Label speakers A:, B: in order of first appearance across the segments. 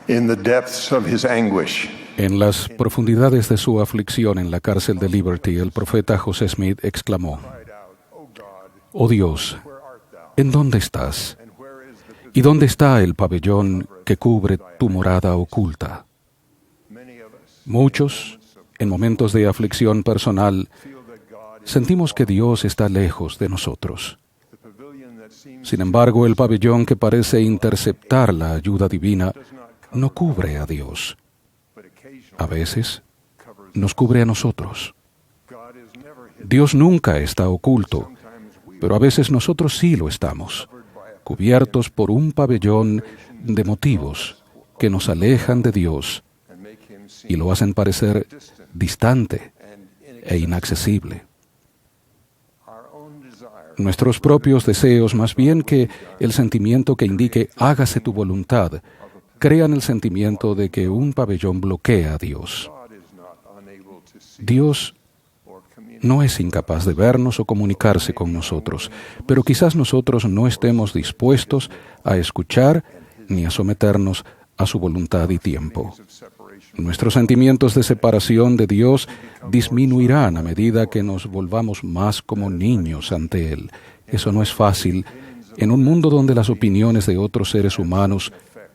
A: In the depths of his anguish,
B: En las profundidades de su aflicción en la cárcel de Liberty, el profeta José Smith exclamó: «Oh Dios, ¿en dónde estás? ¿Y dónde está el pabellón que cubre tu morada oculta?». Muchos, en momentos de aflicción personal, sentimos que Dios está lejos de nosotros. Sin embargo, el pabellón que parece interceptar la ayuda divina no cubre a Dios. A veces, nos cubre a nosotros. Dios nunca está oculto, pero a veces nosotros sí lo estamos, cubiertos por un pabellón de motivos que nos alejan de Dios y lo hacen parecer distante e inaccesible. Nuestros propios deseos, más bien que el sentimiento que indique «hágase tu voluntad», crean el sentimiento de que un pabellón bloquea a Dios. Dios no es incapaz de vernos o comunicarse con nosotros, pero quizás nosotros no estemos dispuestos a escuchar ni a someternos a su voluntad y tiempo. Nuestros sentimientos de separación de Dios disminuirán a medida que nos volvamos más como niños ante Él. Eso no es fácil en un mundo donde las opiniones de otros seres humanos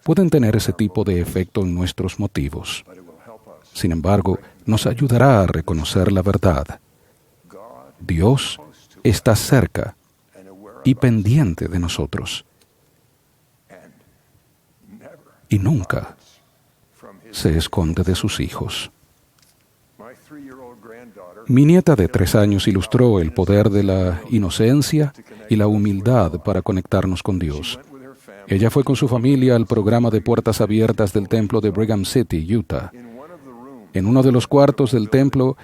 B: pueden tener ese tipo de efecto en nuestros motivos. Sin embargo, nos ayudará a reconocer la verdad. Dios está cerca y pendiente de nosotros. Y nunca se esconde de sus hijos. Mi nieta de 3 años ilustró el poder de la inocencia y la humildad para conectarnos con Dios. Ella fue con su familia al programa de puertas abiertas del templo de Brigham City, Utah. En uno de los cuartos del templo,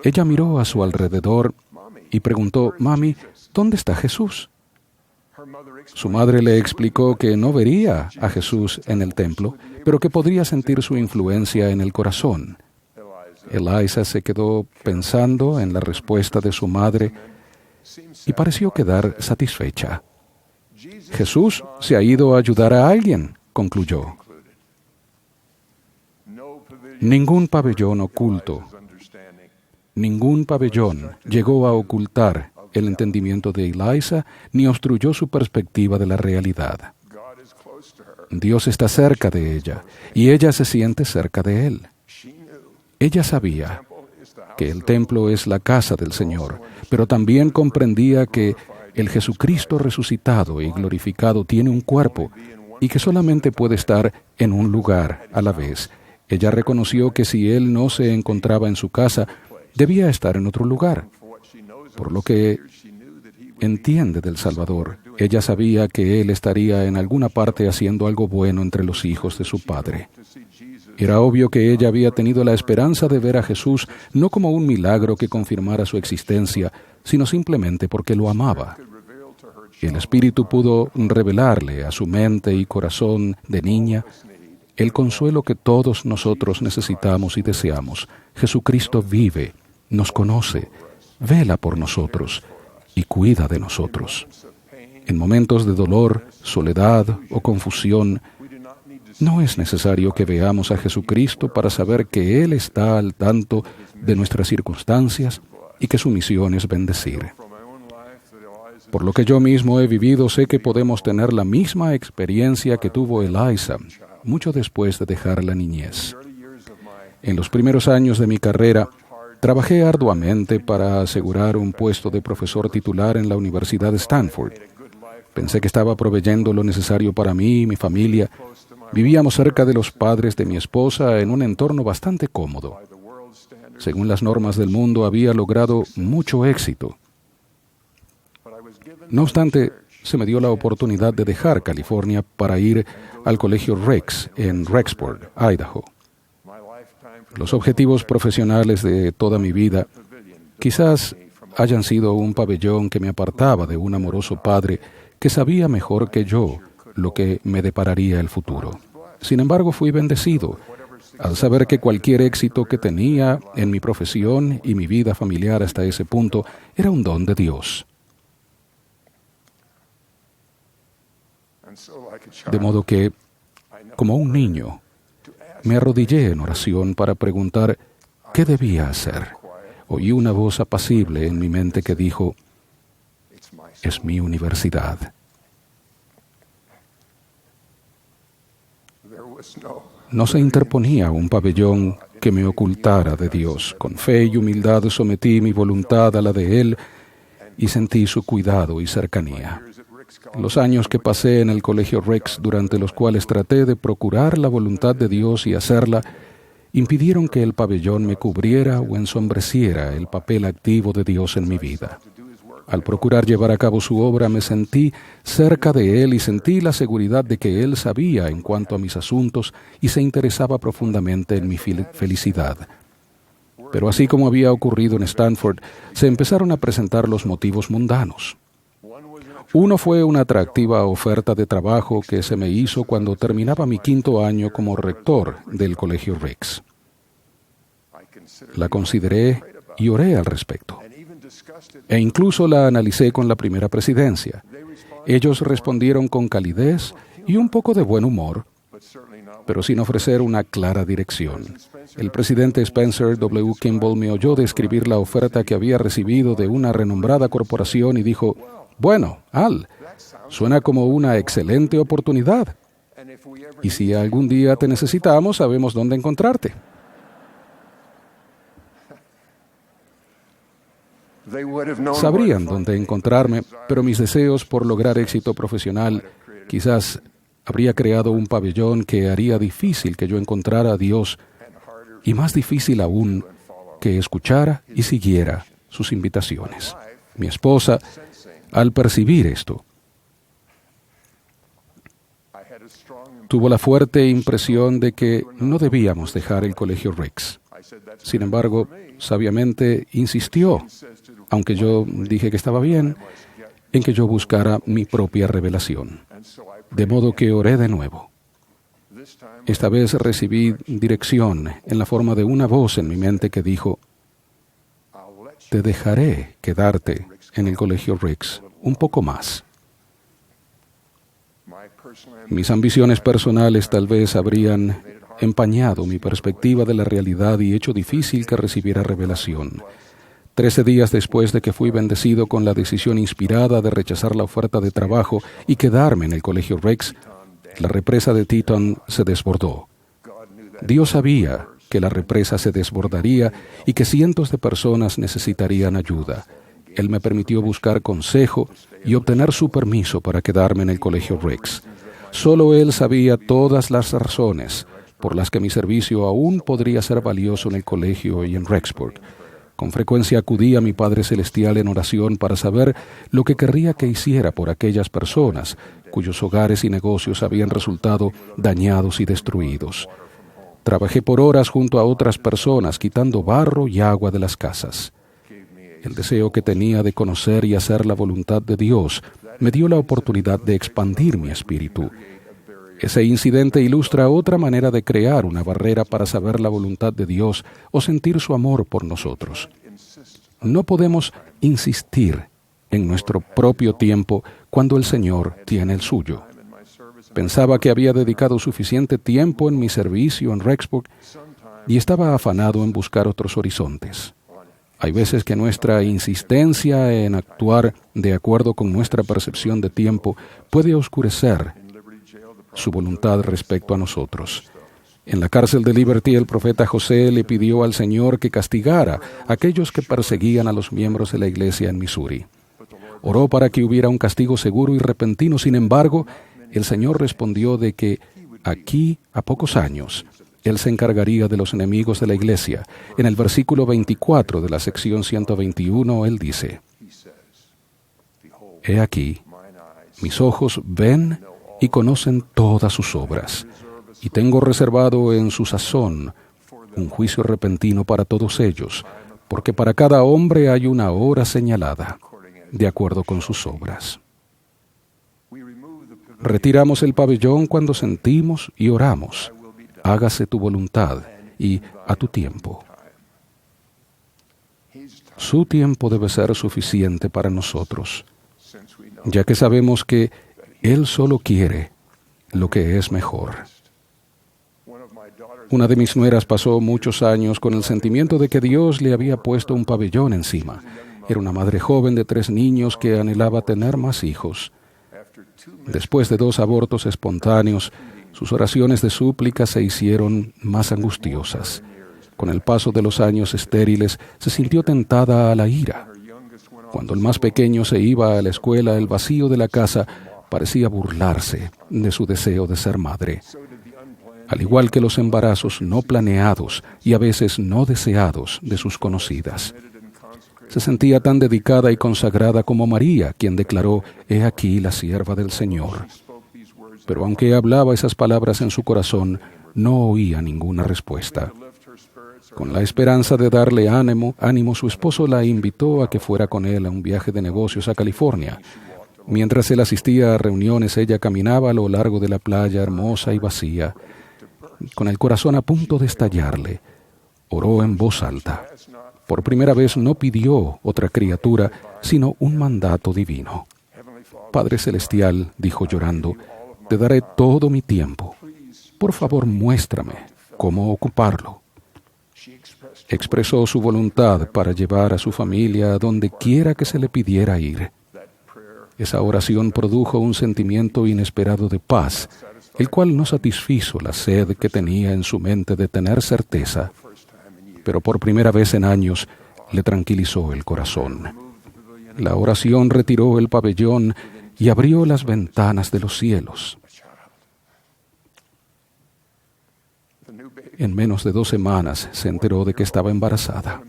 B: ella miró a su alrededor y preguntó: «Mami, ¿dónde está Jesús?». Su madre le explicó que no vería a Jesús en el templo, pero que podría sentir su influencia en el corazón. Eliza se quedó pensando en la respuesta de su madre y pareció quedar satisfecha. «Jesús se ha ido a ayudar a alguien», concluyó. Ningún pabellón oculto, ningún pabellón llegó a ocultar el entendimiento de Eliza ni obstruyó su perspectiva de la realidad. Dios está cerca de ella y ella se siente cerca de Él. Ella sabía que el templo es la casa del Señor, pero también comprendía que el Jesucristo resucitado y glorificado tiene un cuerpo y que solamente puede estar en un lugar a la vez. Ella reconoció que si Él no se encontraba en su casa, debía estar en otro lugar. Por lo que entiende del Salvador, ella sabía que Él estaría en alguna parte haciendo algo bueno entre los hijos de su Padre. Era obvio que ella había tenido la esperanza de ver a Jesús no como un milagro que confirmara su existencia, sino simplemente porque lo amaba. El Espíritu pudo revelarle a su mente y corazón de niña el consuelo que todos nosotros necesitamos y deseamos. Jesucristo vive, nos conoce, vela por nosotros y cuida de nosotros. En momentos de dolor, soledad o confusión, no es necesario que veamos a Jesucristo para saber que Él está al tanto de nuestras circunstancias y que su misión es bendecir. Por lo que yo mismo he vivido, sé que podemos tener la misma experiencia que tuvo Eliza mucho después de dejar la niñez. En los primeros años de mi carrera, trabajé arduamente para asegurar un puesto de profesor titular en la Universidad de Stanford. Pensé que estaba proveyendo lo necesario para mí y mi familia. Vivíamos cerca de los padres de mi esposa en un entorno bastante cómodo. Según las normas del mundo, había logrado mucho éxito. No obstante, se me dio la oportunidad de dejar California para ir al colegio Rex en Rexburg, Idaho. Los objetivos profesionales de toda mi vida quizás hayan sido un pabellón que me apartaba de un amoroso padre que sabía mejor que yo lo que me depararía el futuro. Sin embargo, fui bendecido al saber que cualquier éxito que tenía en mi profesión y mi vida familiar hasta ese punto era un don de Dios. De modo que Como un niño, me arrodillé en oración para preguntar qué debía hacer. Oí una voz apacible en mi mente que dijo, es mi universidad. No se interponía un pabellón que me ocultara de Dios. Con fe y humildad sometí mi voluntad a la de Él y sentí su cuidado y cercanía. Los años que pasé en el Colegio Rex, durante los cuales traté de procurar la voluntad de Dios y hacerla, impidieron que el pabellón me cubriera o ensombreciera el papel activo de Dios en mi vida. Al procurar llevar a cabo su obra, me sentí cerca de Él y sentí la seguridad de que Él sabía en cuanto a mis asuntos y se interesaba profundamente en mi felicidad. Pero así como había ocurrido en Stanford, se empezaron a presentar los motivos mundanos. Uno fue una atractiva oferta de trabajo que se me hizo cuando terminaba mi 5º año como rector del Colegio Rex. La consideré y oré al respecto. E incluso la analicé con la primera presidencia. Ellos respondieron con calidez y un poco de buen humor, pero sin ofrecer una clara dirección. El presidente Spencer W. Kimball me oyó describir la oferta que había recibido de una renombrada corporación y dijo, bueno, Al, suena como una excelente oportunidad. Y si algún día te necesitamos, sabemos dónde encontrarte. Sabrían dónde encontrarme, pero mis deseos por lograr éxito profesional quizás habría creado un pabellón que haría difícil que yo encontrara a Dios y más difícil aún que escuchara y siguiera sus invitaciones. Mi esposa, al percibir esto, tuvo la fuerte impresión de que no debíamos dejar el Colegio Rex. Sin embargo, sabiamente insistió, aunque yo dije que estaba bien, en que yo buscara mi propia revelación. De modo que oré de nuevo. Esta vez recibí dirección en la forma de una voz en mi mente que dijo, te dejaré quedarte en el Colegio Rex un poco más. Mis ambiciones personales tal vez habrían empañado mi perspectiva de la realidad y hecho difícil que recibiera revelación. 13 días después de que fui bendecido con la decisión inspirada de rechazar la oferta de trabajo y quedarme en el Colegio Rex, la represa de Teton se desbordó. Dios sabía que la represa se desbordaría y que cientos de personas necesitarían ayuda. Él me permitió buscar consejo y obtener su permiso para quedarme en el Colegio Rex. Solo Él sabía todas las razones por las que mi servicio aún podría ser valioso en el colegio y en Rexburg. Con frecuencia acudí a mi Padre Celestial en oración para saber lo que querría que hiciera por aquellas personas cuyos hogares y negocios habían resultado dañados y destruidos. Trabajé por horas junto a otras personas quitando barro y agua de las casas. El deseo que tenía de conocer y hacer la voluntad de Dios me dio la oportunidad de expandir mi espíritu. Ese incidente ilustra otra manera de crear una barrera para saber la voluntad de Dios o sentir su amor por nosotros. No podemos insistir en nuestro propio tiempo cuando el Señor tiene el suyo. Pensaba que había dedicado suficiente tiempo en mi servicio en Rexburg y estaba afanado en buscar otros horizontes. Hay veces que nuestra insistencia en actuar de acuerdo con nuestra percepción de tiempo puede oscurecer su voluntad respecto a nosotros. En la cárcel de Liberty, el profeta José le pidió al Señor que castigara a aquellos que perseguían a los miembros de la iglesia en Missouri. Oró para que hubiera un castigo seguro y repentino. Sin embargo, el Señor respondió de que aquí, a pocos años, Él se encargaría de los enemigos de la iglesia. En el versículo 24 de la sección 121, Él dice, «He aquí, mis ojos ven y conocen todas sus obras, y tengo reservado en su sazón un juicio repentino para todos ellos, porque para cada hombre hay una hora señalada, de acuerdo con sus obras». Retiramos el pabellón cuando sentimos y oramos, «Hágase tu voluntad» y «a tu tiempo». Su tiempo debe ser suficiente para nosotros, ya que sabemos que Él solo quiere lo que es mejor. Una de mis nueras pasó muchos años con el sentimiento de que Dios le había puesto un pabellón encima. Era una madre joven de 3 niños que anhelaba tener más hijos. Después de 2 abortos espontáneos, sus oraciones de súplica se hicieron más angustiosas. Con el paso de los años estériles, se sintió tentada a la ira. Cuando el más pequeño se iba a la escuela, el vacío de la casa parecía burlarse de su deseo de ser madre. Al igual que los embarazos no planeados y a veces no deseados de sus conocidas. Se sentía tan dedicada y consagrada como María, quien declaró: «He aquí la sierva del Señor». Pero aunque hablaba esas palabras en su corazón, no oía ninguna respuesta. Con la esperanza de darle ánimo, su esposo la invitó a que fuera con él a un viaje de negocios a California. Mientras él asistía a reuniones, ella caminaba a lo largo de la playa hermosa y vacía. Con el corazón a punto de estallarle, oró en voz alta. Por primera vez no pidió otra criatura, sino un mandato divino. «Padre Celestial», dijo llorando, «te daré todo mi tiempo. Por favor, muéstrame cómo ocuparlo». Expresó su voluntad para llevar a su familia a donde quiera que se le pidiera ir. Esa oración produjo un sentimiento inesperado de paz, el cual no satisfizo la sed que tenía en su mente de tener certeza, pero por primera vez en años le tranquilizó el corazón. La oración retiró el pabellón y abrió las ventanas de los cielos. En menos de 2 semanas se enteró de que estaba embarazada.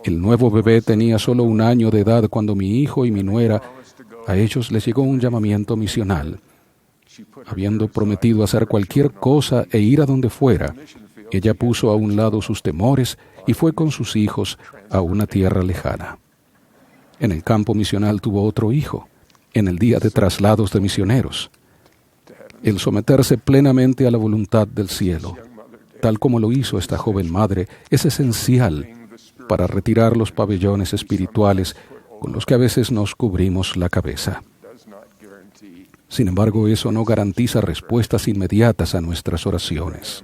B: El nuevo bebé tenía solo 1 año de edad cuando mi hijo y mi nuera, a ellos les llegó un llamamiento misional. Habiendo prometido hacer cualquier cosa e ir a donde fuera, ella puso a un lado sus temores y fue con sus hijos a una tierra lejana. En el campo misional tuvo otro hijo, en el día de traslados de misioneros. El someterse plenamente a la voluntad del cielo, tal como lo hizo esta joven madre, es esencial para retirar los pabellones espirituales con los que a veces nos cubrimos la cabeza. Sin embargo, eso no garantiza respuestas inmediatas a nuestras oraciones.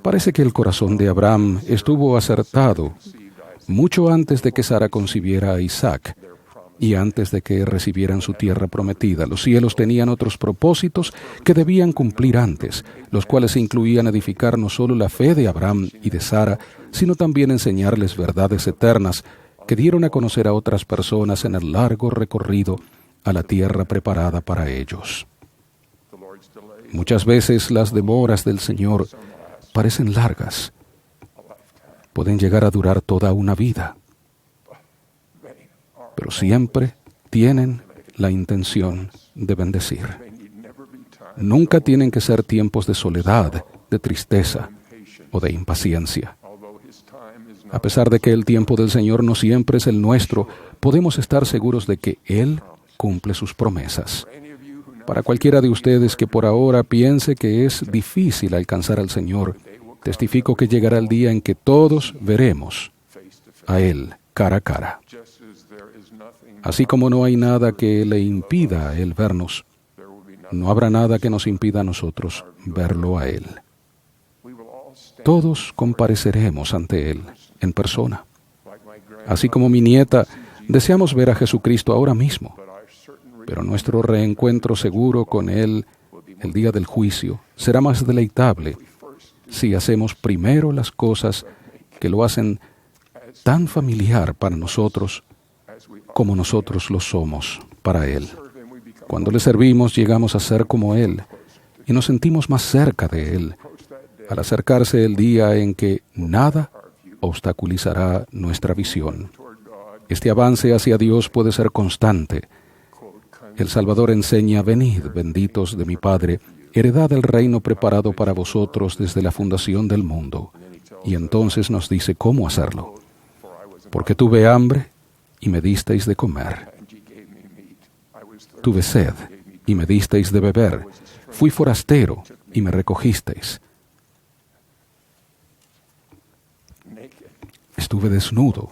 B: Parece que el corazón de Abraham estuvo acertado mucho antes de que Sara concibiera a Isaac y antes de que recibieran su tierra prometida. Los cielos tenían otros propósitos que debían cumplir antes, los cuales incluían edificar no solo la fe de Abraham y de Sara, sino también enseñarles verdades eternas que dieron a conocer a otras personas en el largo recorrido a la tierra preparada para ellos. Muchas veces las demoras del Señor parecen largas. Pueden llegar a durar toda una vida. Pero siempre tienen la intención de bendecir. Nunca tienen que ser tiempos de soledad, de tristeza o de impaciencia. A pesar de que el tiempo del Señor no siempre es el nuestro, podemos estar seguros de que Él cumple sus promesas. Para cualquiera de ustedes que por ahora piense que es difícil alcanzar al Señor, testifico que llegará el día en que todos veremos a Él cara a cara. Así como no hay nada que le impida a Él vernos, no habrá nada que nos impida a nosotros verlo a Él. Todos compareceremos ante Él en persona. Así como mi nieta, deseamos ver a Jesucristo ahora mismo, pero nuestro reencuentro seguro con Él el día del juicio será más deleitable si hacemos primero las cosas que lo hacen tan familiar para nosotros como nosotros lo somos para Él. Cuando le servimos, llegamos a ser como Él y nos sentimos más cerca de Él, al acercarse el día en que nada obstaculizará nuestra visión. Este avance hacia Dios puede ser constante. El Salvador enseña: «Venid, benditos de mi Padre, heredad del reino preparado para vosotros desde la fundación del mundo». Y entonces nos dice cómo hacerlo. «Porque tuve hambre y me disteis de comer. Tuve sed y me disteis de beber. Fui forastero y me recogisteis. Estuve desnudo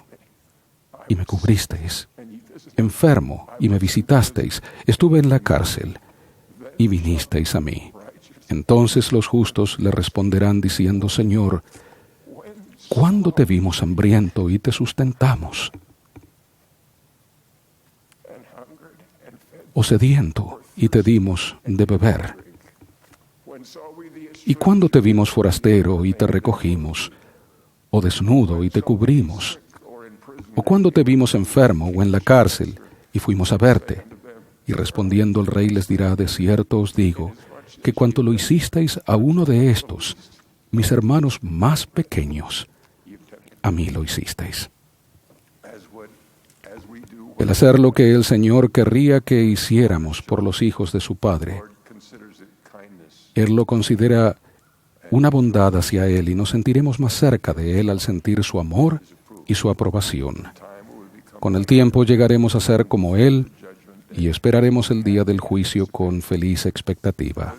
B: y me cubristeis. Enfermo y me visitasteis. Estuve en la cárcel y vinisteis a mí». Entonces los justos le responderán diciendo, Señor, ¿cuándo te vimos hambriento y te sustentamos? ¿O sediento y te dimos de beber? ¿Y cuándo te vimos forastero y te recogimos? ¿O desnudo y te cubrimos? ¿O cuándo te vimos enfermo o en la cárcel y fuimos a verte? Y respondiendo el rey les dirá, de cierto os digo, que cuanto lo hicisteis a uno de estos, mis hermanos más pequeños, a mí lo hicisteis. El hacer lo que el Señor querría que hiciéramos por los hijos de su Padre, Él lo considera una bondad hacia Él y nos sentiremos más cerca de Él al sentir su amor y su aprobación. Con el tiempo llegaremos a ser como Él y esperaremos el día del juicio con feliz expectativa.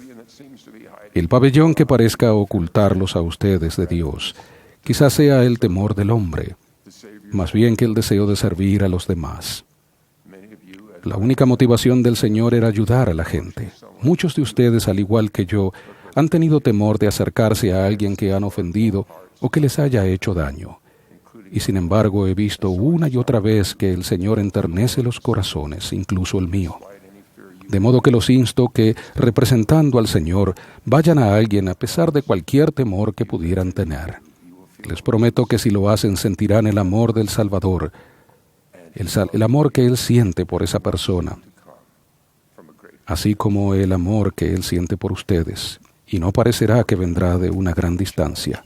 B: El pabellón que parezca ocultarlos a ustedes de Dios, quizás sea el temor del hombre, más bien que el deseo de servir a los demás. La única motivación del Señor era ayudar a la gente. Muchos de ustedes, al igual que yo, han tenido temor de acercarse a alguien que han ofendido o que les haya hecho daño. Y sin embargo he visto una y otra vez que el Señor enternece los corazones, incluso el mío. De modo que los insto que, representando al Señor, vayan a alguien a pesar de cualquier temor que pudieran tener. Les prometo que si lo hacen sentirán el amor del Salvador, el amor que Él siente por esa persona, así como el amor que Él siente por ustedes, y no parecerá que vendrá de una gran distancia.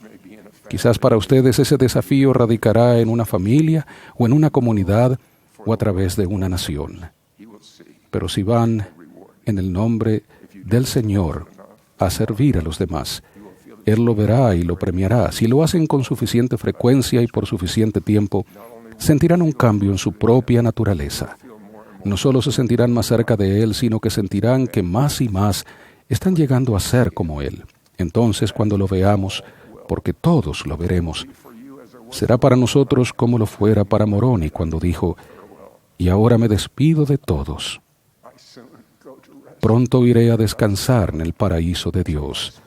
B: Quizás para ustedes ese desafío radicará en una familia o en una comunidad o a través de una nación. Pero si van en el nombre del Señor a servir a los demás, Él lo verá y lo premiará. Si lo hacen con suficiente frecuencia y por suficiente tiempo, sentirán un cambio en su propia naturaleza. No solo se sentirán más cerca de Él, sino que sentirán que más y más están llegando a ser como Él. Entonces, cuando lo veamos, porque todos lo veremos, será para nosotros como lo fuera para Moroni cuando dijo, y ahora me despido de todos. Pronto iré a descansar en el paraíso de Dios,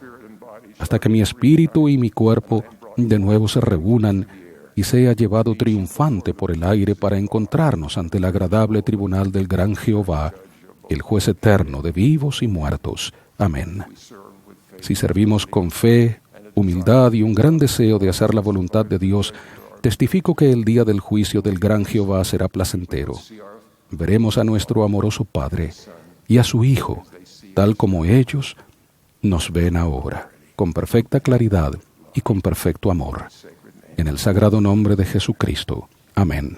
B: hasta que mi espíritu y mi cuerpo de nuevo se reúnan y sea llevado triunfante por el aire para encontrarnos ante el agradable tribunal del gran Jehová, el juez eterno de vivos y muertos. Amén. Si servimos con fe, humildad y un gran deseo de hacer la voluntad de Dios, testifico que el día del juicio del gran Jehová será placentero. Veremos a nuestro amoroso Padre y a su Hijo, tal como ellos nos ven ahora, con perfecta claridad y con perfecto amor. En el sagrado nombre de Jesucristo. Amén.